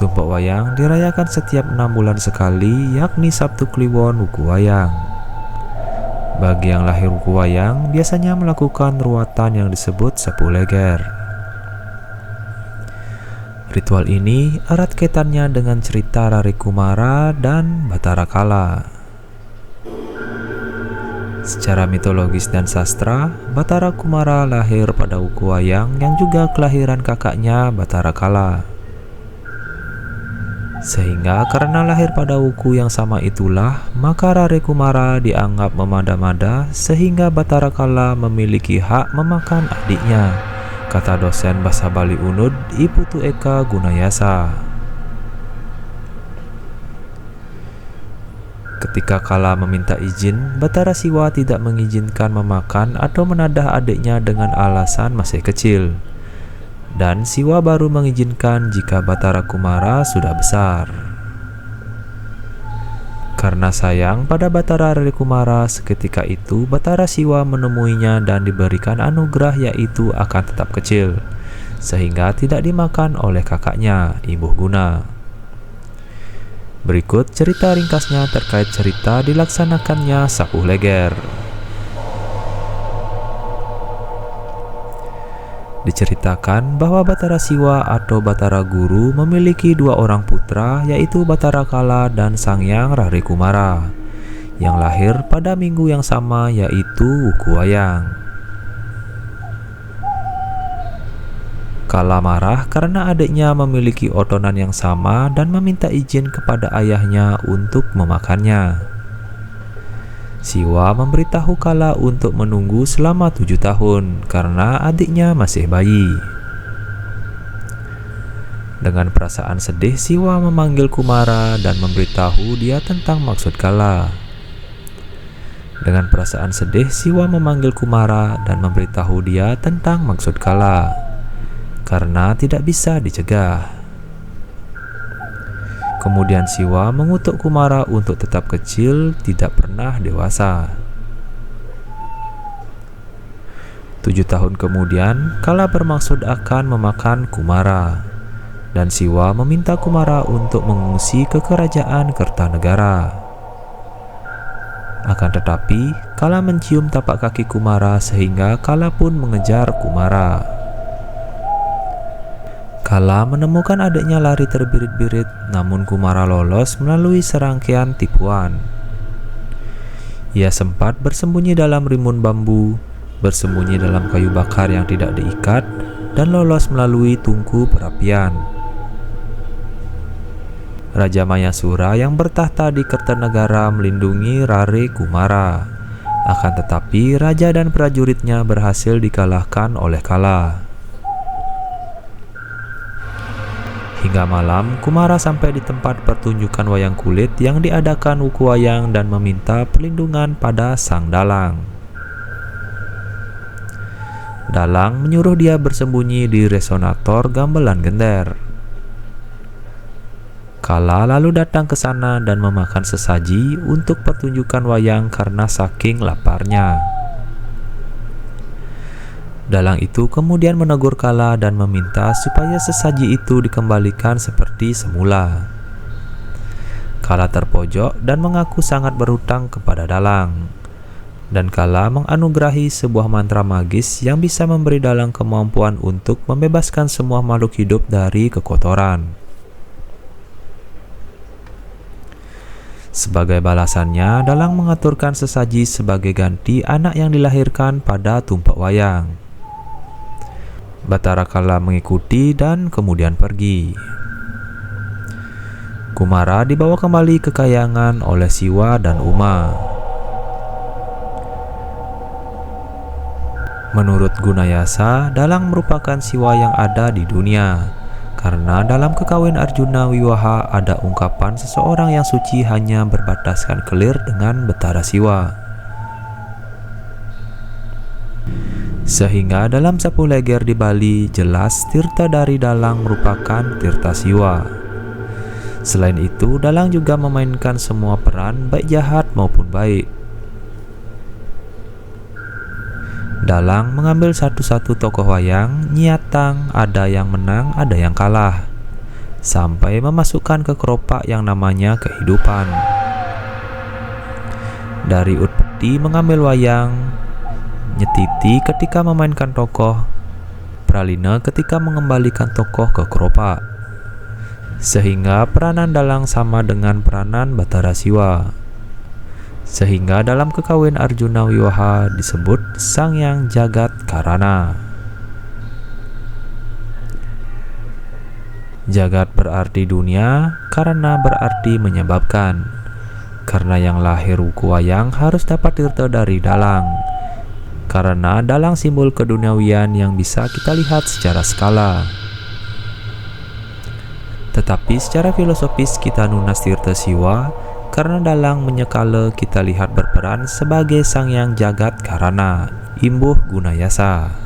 Tumpuk wayang dirayakan setiap 6 bulan sekali, yakni Sabtu Kliwon Wuku Wayang. Bagi yang lahir Wuku Wayang biasanya melakukan ruatan yang disebut sapu leger. Ritual ini erat kaitannya dengan cerita Rari Kumara dan Batara Kala. Secara mitologis dan sastra, Batara Kumara lahir pada Wuku Wayang yang juga kelahiran kakaknya Batara Kala. Sehingga karena lahir pada wuku yang sama itulah, maka Rari Kumara dianggap memada-mada sehingga Batara Kala memiliki hak memakan adiknya, kata dosen Bahasa Bali UNUD Iputu Eka Gunayasa. Ketika Kala meminta izin, Batara Siwa tidak mengizinkan memakan atau menadah adiknya dengan alasan masih kecil. Dan Siwa baru mengizinkan jika Batara Kumara sudah besar. Karena sayang pada Batara Rari Kumara, seketika itu Batara Siwa menemuinya dan diberikan anugerah yaitu akan tetap kecil, sehingga tidak dimakan oleh kakaknya, Imbuh Guna. Berikut cerita ringkasnya terkait cerita dilaksanakannya sapu leger. Diceritakan bahwa Batara Siwa atau Batara Guru memiliki 2 orang putra, yaitu Batara Kala dan Sangyang Rari Kumara, yang lahir pada minggu yang sama, yaitu Wuku Wayang. Kala marah karena adiknya memiliki otonan yang sama dan meminta izin kepada ayahnya untuk memakannya. Siwa memberitahu Kala untuk menunggu selama 7 tahun karena adiknya masih bayi. Dengan perasaan sedih, Siwa memanggil Kumara dan memberitahu dia tentang maksud Kala. Dengan perasaan sedih, Siwa memanggil Kumara dan memberitahu dia tentang maksud Kala, karena tidak bisa dicegah. Kemudian Siwa mengutuk Kumara untuk tetap kecil, tidak pernah dewasa. 7 tahun kemudian, Kala bermaksud akan memakan Kumara, dan Siwa meminta Kumara untuk mengungsi ke kerajaan Kertanegara. Akan tetapi, Kala mencium tapak kaki Kumara sehingga Kala pun mengejar Kumara. Kala menemukan adiknya lari terbirit-birit, namun Kumara lolos melalui serangkaian tipuan. Ia sempat bersembunyi dalam rimbun bambu, bersembunyi dalam kayu bakar yang tidak diikat, dan lolos melalui tungku perapian. Raja Mayasura yang bertahta di Kertanegara melindungi Rari Kumara. Akan tetapi raja dan prajuritnya berhasil dikalahkan oleh Kala. Hingga malam, Kumara sampai di tempat pertunjukan wayang kulit yang diadakan Wuku Wayang dan meminta perlindungan pada Sang Dalang. Dalang menyuruh dia bersembunyi di resonator gamelan genter. Kala lalu datang ke sana dan memakan sesaji untuk pertunjukan wayang karena saking laparnya. Dalang itu kemudian menegur Kala dan meminta supaya sesaji itu dikembalikan seperti semula. Kala terpojok dan mengaku sangat berhutang kepada Dalang. Dan Kala menganugerahi sebuah mantra magis yang bisa memberi Dalang kemampuan untuk membebaskan semua makhluk hidup dari kekotoran. Sebagai balasannya, Dalang mengaturkan sesaji sebagai ganti anak yang dilahirkan pada tumpuk wayang. Batara Kala mengikuti dan kemudian pergi. Kumara dibawa kembali ke Kahyangan oleh Siwa dan Uma. Menurut Gunayasa, Dalang merupakan Siwa yang ada di dunia, karena dalam kekawin Arjuna Wiwaha ada ungkapan seseorang yang suci hanya berbataskan kelir dengan Batara Siwa. Sehingga dalam sapu leger di Bali jelas tirta dari Dalang merupakan tirta Siwa. Selain itu, Dalang juga memainkan semua peran baik jahat maupun baik. Dalang mengambil satu-satu tokoh wayang, nyiatang, ada yang menang, ada yang kalah. sampai memasukkan ke keropak yang namanya kehidupan. Dari Utpeti mengambil wayang, Nyetiti ketika memainkan tokoh, Pralina ketika mengembalikan tokoh ke keropak, sehingga peranan Dalang sama dengan peranan Bathara Siwa. Sehingga dalam kekawin Arjuna Wiwaha disebut Sangyang Jagat Karana. Jagat berarti dunia, karena berarti menyebabkan. Karena yang lahir wuku wayang harus dapat tirta dari dalang. Karena dalang simbol keduniawian yang bisa kita lihat secara skala. Tetapi secara filosofis kita nunas tirta siwa, karena dalang menyekala kita lihat berperan sebagai Sangyang Jagat Karana, imbuh gunayasa.